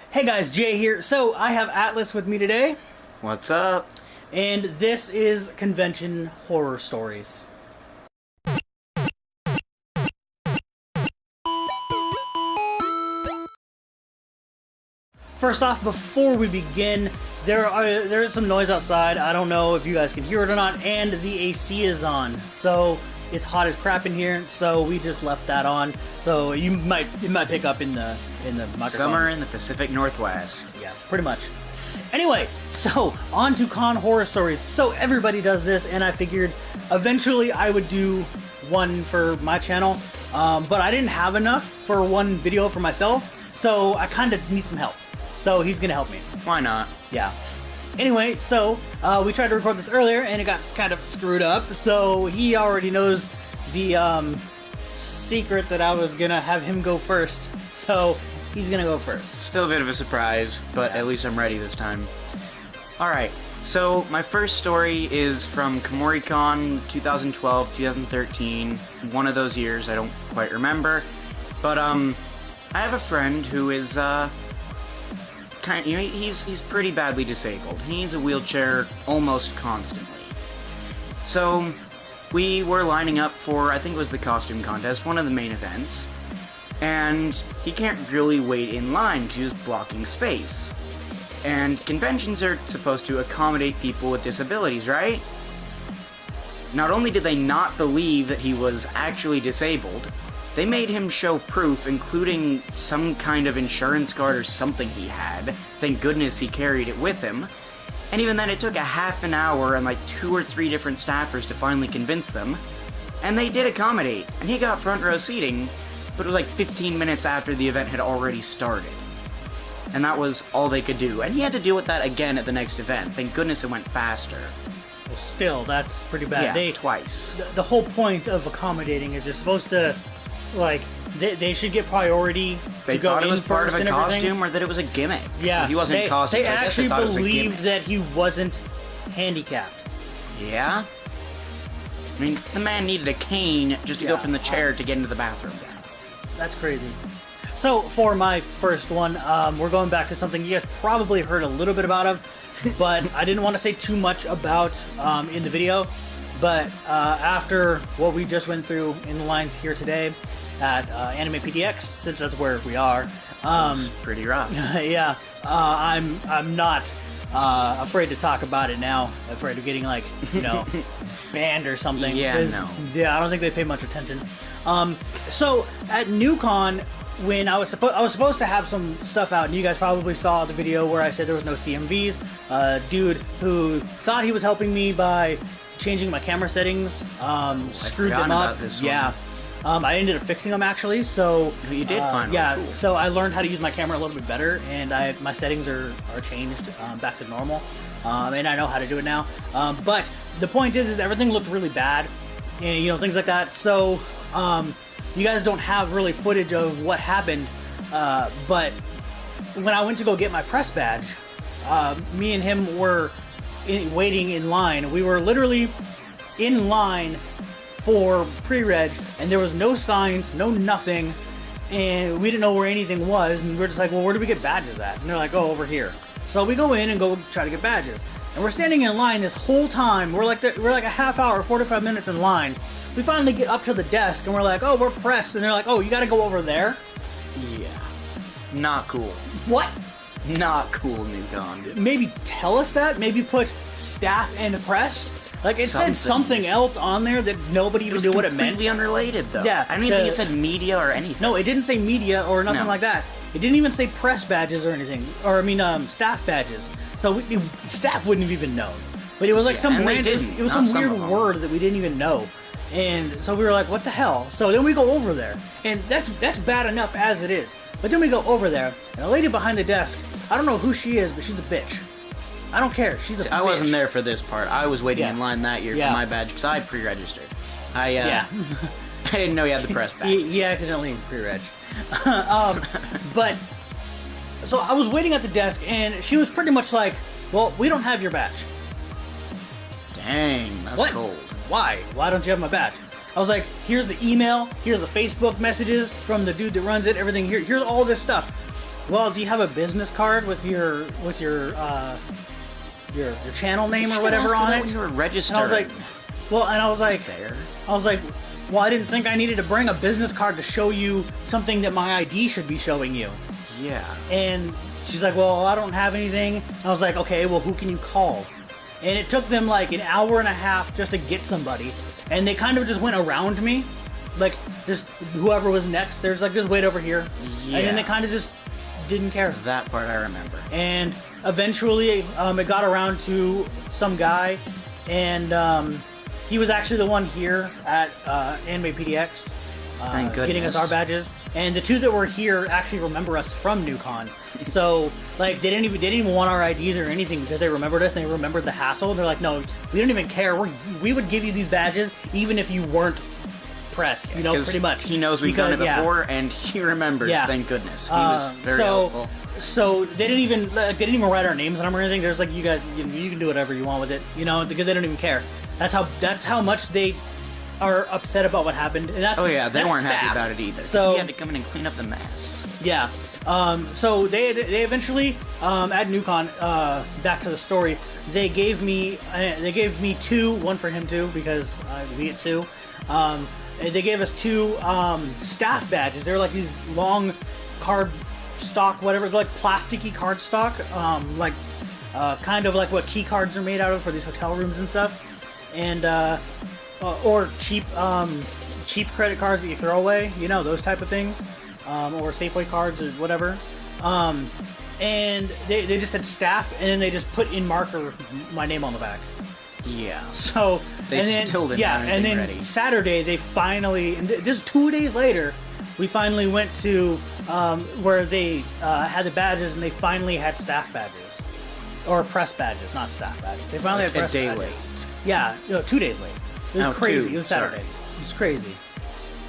Hey guys, Jay here. So I have Atlis with me today, What's up? and this is Convention Horror Stories. First off, before we begin, there is some noise outside. I don't know if you guys can hear it or not, and the AC is on, so it's hot as crap in here. So we just left that on. So it might pick up in the microphone. Summer in the Pacific Northwest. Yeah, pretty much. Anyway, so on to con horror stories. So everybody does this, and I figured eventually I would do one for my channel, but I didn't have enough for one video for myself, so I kind of need some help. So he's gonna help me. Why not? Yeah. Anyway, so we tried to record this earlier, and it got kind of screwed up. So he already knows the secret that I was gonna have him go first. So he's gonna go first. Still a bit of a surprise, but at least I'm ready this time. Alright, so my first story is from KomoriCon 2012, 2013, one of those years, I don't quite remember. But I have a friend who is he's pretty badly disabled. He needs a wheelchair almost constantly. So we were lining up for, I think it was the costume contest, one of the main events. And he can't really wait in line because he's blocking space. And conventions are supposed to accommodate people with disabilities, right? Not only did they not believe that he was actually disabled, they made him show proof, including some kind of insurance card or something he had. Thank goodness he carried it with him. And even then, it took a half an hour and like 2 or 3 different staffers to finally convince them. And they did accommodate, and he got front row seating, but it was like 15 minutes after the event had already started. And that was all they could do. And he had to deal with that again at the next event. Thank goodness it went faster. Well, still, that's pretty bad. Yeah, twice. The whole point of accommodating is you're supposed to, like, they should get priority They to go thought it in was part of first a and everything. costume, or that it was a gimmick. Yeah, Well, he wasn't in costume. They I guess actually thought it was a believed gimmick. that he wasn't handicapped. Yeah? I mean, the man needed a cane just to go from the chair to get into the bathroom. That's crazy. So for my first one, we're going back to something you guys probably heard a little bit about but I didn't want to say too much about in the video. But after what we just went through in the lines here today at Anime PDX, since that's where we are, It's pretty rough. yeah, I'm not afraid to talk about it now. Afraid of getting, like, banned or something. Yeah, no. Yeah, I don't think they pay much attention. So at NewCon, when I was supposed to have some stuff out, and you guys probably saw the video where I said there was no CMVs. Dude who thought he was helping me by changing my camera settings, screwed them up. About this yeah. I ended up fixing them, actually. So You did finally. yeah. Cool. So I learned how to use my camera a little bit better, and my settings are changed back to normal, and I know how to do it now. But the point is everything looked really bad, and things like that. So you guys don't have really footage of what happened, but when I went to go get my press badge, me and him were waiting in line. We were literally in line for pre-reg, and there was no signs, no nothing, and we didn't know where anything was, and we're just like, well, where do we get badges at? And they're like, oh, over here. So we go in and go try to get badges, and we're standing in line this whole time. We're like a half hour, 45 minutes in line. We finally get up to the desk, and we're like, oh, we're pressed, and they're like, oh, you gotta go over there? Yeah. Not cool. What? Not cool, NewCon. Maybe tell us that? Maybe put staff and press? Like, it said something else on there that nobody even knew what it meant. Completely unrelated, though. Yeah, I don't even think it said media or anything. No, it didn't say media or nothing like that. It didn't even say press badges or anything. Or, I mean, staff badges. So staff wouldn't have even known. But it was like some random, it was some weird word that we didn't even know. And so we were like, what the hell? So then we go over there. And that's bad enough as it is. But then we go over there, and a lady behind the desk, I don't know who she is, but she's a bitch. I don't care. She's a bitch. I wasn't there for this part. I was waiting in line that year for my badge because I pre-registered. I didn't know you had the press badge. He accidentally pre-reg. But so I was waiting at the desk, and she was pretty much like, well, we don't have your badge. Dang, that's cold. Why? Why don't you have my badge? I was like, here's the email, here's the Facebook messages from the dude that runs it, everything here, here's all this stuff. well, do you have a business card with your channel name or whatever on it? When you were registered. And I was like, well, and I was like, there. I was like, well, I didn't think I needed to bring a business card to show you something that my ID should be showing you. Yeah. And she's like, well, I don't have anything. And I was like, okay, well, who can you call? And it took them like an hour and a half just to get somebody. And they kind of just went around me. Like, just whoever was next, there's like, just wait over here. Yeah. And then they kind of just didn't care. That part I remember. And eventually, it got around to some guy. And he was actually the one here at Anime PDX. Thank goodness. Getting us our badges. And the two that were here actually remember us from NewCon. So, like, they didn't even want our IDs or anything because they remembered us and they remembered the hassle. And they're like, no, we don't even care. We would give you these badges even if you weren't press, you know, pretty much. He knows we've done it before, and he remembers. Yeah. Thank goodness. He was very helpful. So they didn't even write our names on them or anything. There's like, you guys, you can do whatever you want with it, you know, because they don't even care. That's how much they are upset about what happened. And that's, they weren't staff. happy about it either. So he had to come in and clean up the mess. Yeah. So they eventually at NewCon, back to the story, they gave me two, one for him too because we get two. They gave us two staff badges. They're like these long card stock, whatever, like plasticky card stock, like kind of like what key cards are made out of for these hotel rooms and stuff, and or cheap credit cards that you throw away, you know, those type of things, or Safeway cards or whatever. And they just said staff, and then they just put in marker my name on the back. Yeah. So they still didn't have anything ready. Saturday they finally, and just 2 days later, we finally went to where they had the badges, and they finally had staff badges, or press badges, not staff badges. They finally had press badges. A day late. Yeah, 2 days late. It was crazy. It was Saturday. It was crazy.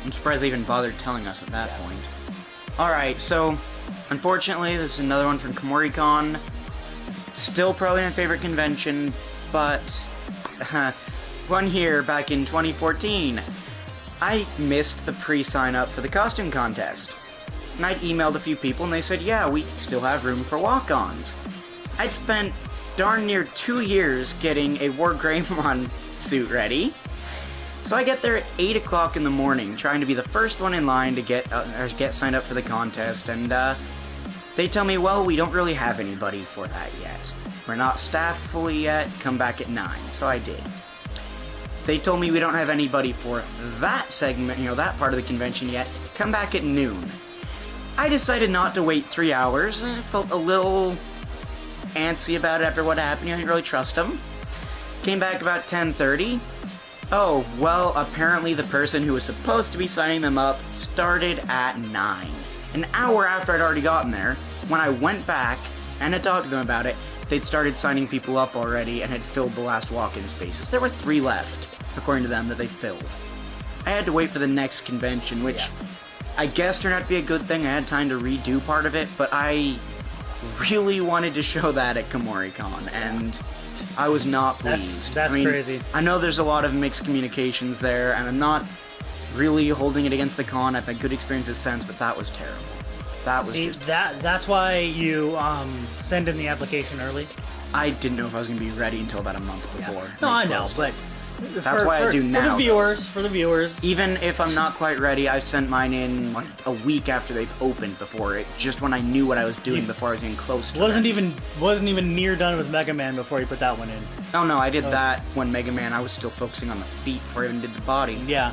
I'm surprised they even bothered telling us at that point. All right, so unfortunately, this is another one from KomoriCon. Still probably my favorite convention, but one here back in 2014. I missed the pre-sign up for the costume contest. And I'd emailed a few people and they said, yeah, we still have room for walk-ons. I'd spent darn near 2 years getting a War Greymon suit ready. So I get there at 8 o'clock in the morning, trying to be the first one in line to get signed up for the contest, and they tell me, well, we don't really have anybody for that yet. We're not staffed fully yet, come back at 9. So I did. They told me we don't have anybody for that segment, that part of the convention yet, come back at noon. I decided not to wait 3 hours. I felt a little antsy about it after what happened. I didn't really trust them. Came back about 10:30. Oh, well, apparently the person who was supposed to be signing them up started at 9. An hour after I'd already gotten there, when I went back and had talked to them about it, they'd started signing people up already and had filled the last walk-in spaces. There were 3 left, according to them, that they filled. I had to wait for the next convention, which I guess turned out to be a good thing. I had time to redo part of it, but I really wanted to show that at KomoriCon, and I was not pleased. That's crazy. I know there's a lot of mixed communications there, and I'm not really holding it against the con. I've had good experiences since, but that was terrible. That was just... That's why you send in the application early? I didn't know if I was going to be ready until about a month before. Yeah. No, I know, but... That's why I do now. For the viewers. Even if I'm not quite ready, I sent mine in like a week after they've opened before it, just when I knew what I was doing before I was getting close to it. Wasn't even near done with Mega Man before you put that one in. Oh no, I did that when Mega Man, I was still focusing on the feet before I even did the body. Yeah.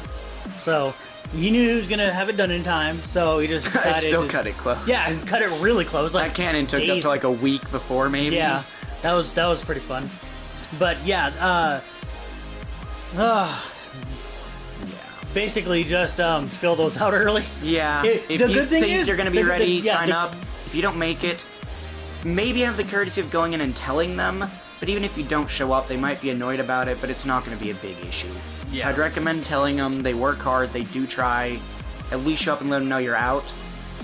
So, he knew he was going to have it done in time, so he just decided I still cut it close. Yeah, cut it really close. Like that canon took up to like a week before, maybe. Yeah, that was pretty fun. But yeah, basically just fill those out early. Yeah. If you think you're going to be ready, sign up. If you don't make it, maybe have the courtesy of going in and telling them. But even if you don't show up, they might be annoyed about it, but it's not going to be a big issue. Yeah. I'd recommend telling them. They work hard. They do try. At least show up and let them know you're out.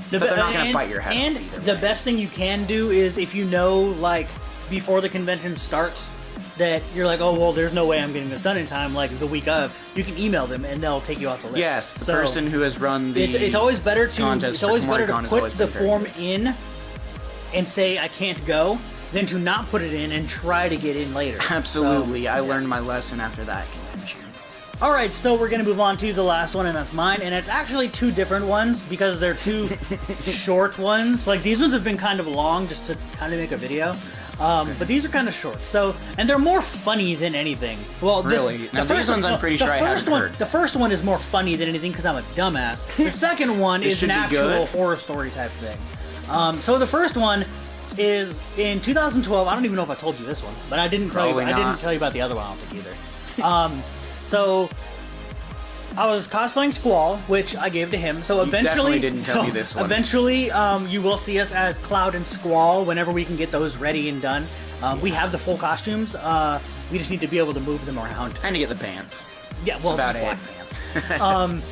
But they're not going to bite your head off either. And the best thing you can do is if you know, like, before the convention starts, that you're like, oh, well, there's no way I'm getting this done in time, like the week of, you can email them and they'll take you off the list. Yes, the person who has run the it's always better to contest put the very form in and say I can't go than to not put it in and try to get in later. Absolutely. So, I learned my lesson after that convention. Alright, so we're going to move on to the last one, and that's mine. And it's actually two different ones because they're two short ones. Like, these ones have been kind of long just to kind of make a video. But these are kind of short. So, and they're more funny than anything. Well, Really? These ones I'm pretty sure I haven't heard. The first one is more funny than anything because I'm a dumbass. The second one is an actual horror story type thing. So the first one is in 2012. I don't even know if I told you this one, but I didn't tell you. I didn't tell you about the other one. I don't think either. So I was cosplaying Squall, which I gave to him. So eventually, definitely didn't tell me this one. Eventually, you will see us as Cloud and Squall whenever we can get those ready and done. We have the full costumes. We just need to be able to move them around. And to get the pants. Yeah, well, about black it. pants.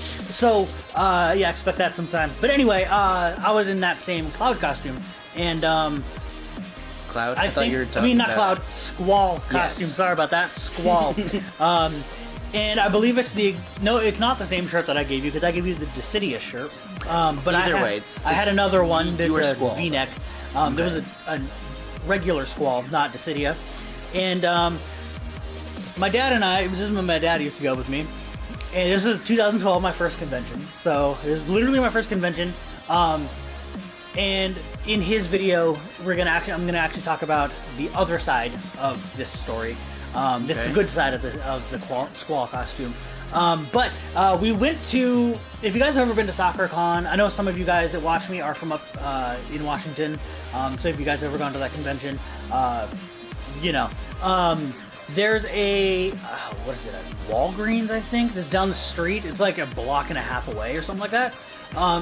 Yeah, expect that sometime. But anyway, I was in that same Cloud costume, and Cloud? I thought think, you were talking I mean, not about... Cloud, Squall costume. Yes. Sorry about that, Squall. And I believe it's it's not the same shirt that I gave you because I gave you the Dissidia shirt. But Either I way, had another one that's a Squall. V-neck. There was a regular Squall, not Dissidia. And my dad and I, this is when my dad used to go with me. And this is 2012, my first convention. So it was literally my first convention. And in his video, I'm gonna actually talk about the other side of this story. This is the good side of the Squall costume. But we went to. If you guys have ever been to SoccerCon, I know some of you guys that watch me are from up in Washington. So if you guys have ever gone to that convention, you know. There's a what is it? A Walgreens, I think, that's down the street. It's like a block and a half away or something like that.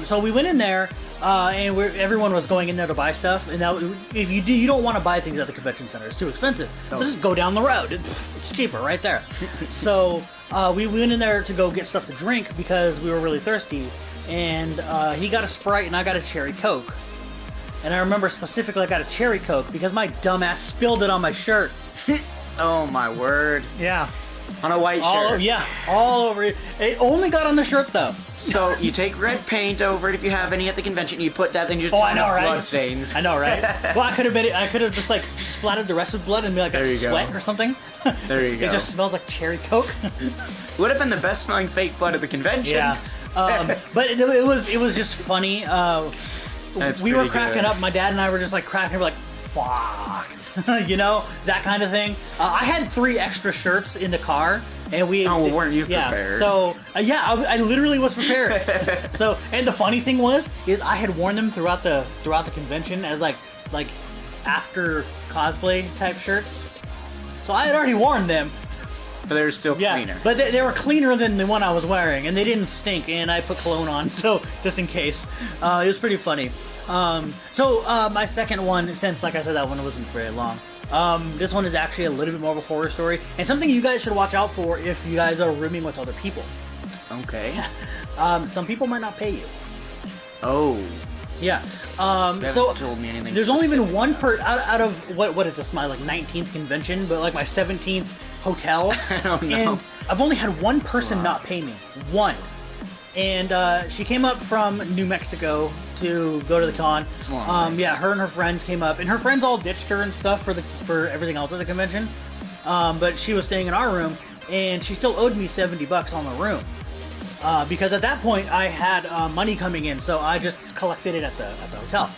So we went in there, and everyone was going in there to buy stuff. And now, if you don't want to buy things at the convention center, it's too expensive. So just go down the road. It's cheaper right there. So we went in there to go get stuff to drink because we were really thirsty. And he got a Sprite and I got a Cherry Coke. And I remember specifically I got a Cherry Coke because my dumbass spilled it on my shirt. Oh my word. Yeah. On a white shirt. Yeah, all over it. It only got on the shirt though. So you take red paint over it if you have any at the convention, you put that, and you just I know, right? blood stains. I know, right? Well, I could have just like splattered the rest with blood and be like a sweat or something. There you go. It just smells like Cherry Coke. Would have been the best smelling fake blood at the convention. Yeah. But it was just funny. We were cracking up. My dad and I were just like cracking. We're like, fuck. You know, that kind of thing. I had 3 extra shirts in the car, and we. Oh, well, weren't you prepared? So I literally was prepared. So, and the funny thing is I had worn them throughout the convention as like after cosplay type shirts. So I had already worn them. But they were still cleaner. But they were cleaner than the one I was wearing, and they didn't stink. And I put cologne on, so just in case. It was pretty funny. My second one, since like I said, that one wasn't very long. This one is actually a little bit more of a horror story, and something you guys should watch out for if you guys are rooming with other people. Okay. Some people might not pay you. Oh. Yeah. They haven't told me anything. There's only been one out of what is this, my like 19th convention, but like my 17th hotel. I don't know. And I've only had one person not pay me. One. And she came up from New Mexico to go to the con. Yeah, her and her friends came up, and her friends all ditched her and stuff for everything else at the convention. But she was staying in our room, and she still owed me $70 on the room. Because at that point I had money coming in, so I just collected it at the hotel.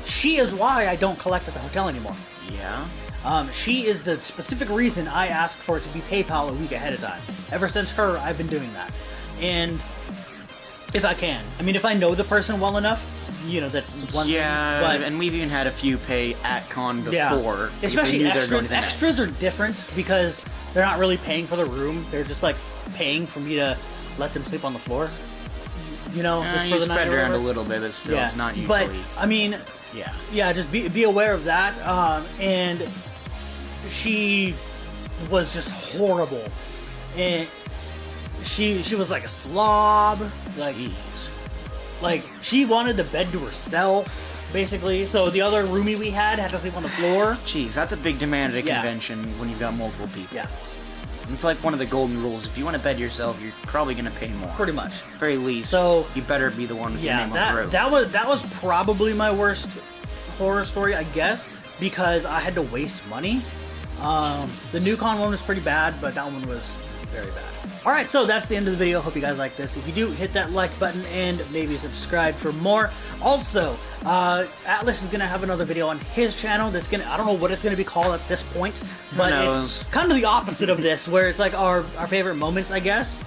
She is why I don't collect at the hotel anymore. Yeah. She is the specific reason I asked for it to be PayPal a week ahead of time. Ever since her, I've been doing that. And if I can. I mean, if I know the person well enough, you know, that's one thing. But, and we've even had a few pay at con before. Yeah. Especially extras. Extras are different because they're not really paying for the room. They're just like paying for me to let them sleep on the floor. You know, just for you the night spread or around a whatever. little bit, but still, it's not usually. But I mean, yeah, just be aware of that. And she was just horrible, and she was like a slob, like she wanted the bed to herself, basically. So the other roomie we had to sleep on the floor. Jeez, that's a big demand at a convention when you've got multiple people. Yeah. It's like one of the golden rules. If you want to bed yourself, you're probably going to pay more. Pretty much. At the very least. So you better be the one with your name on the road. That was probably my worst horror story, I guess, because I had to waste money. The new con one was pretty bad, but that one was very bad. Alright, so that's the end of the video. Hope you guys like this. If you do, hit that like button and maybe subscribe for more. Also, Atlis is going to have another video on his channel that's going to, I don't know what it's going to be called at this point, but it's kind of the opposite of this, where it's like our favorite moments, I guess.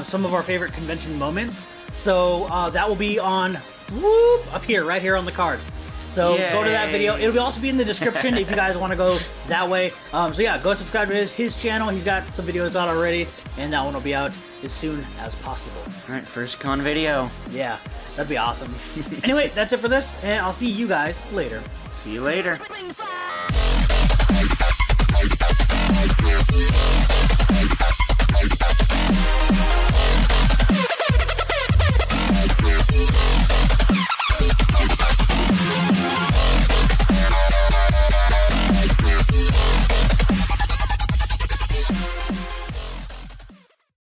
Some of our favorite convention moments. So that will be on up here, right here on the card. So go to that video. It'll also be in the description if you guys want to go that way. So yeah, go subscribe to his channel. He's got some videos out already, and that one will be out as soon as possible. Alright, first con video. Yeah, that'd be awesome. Anyway, that's it for this, and I'll see you guys later. See you later.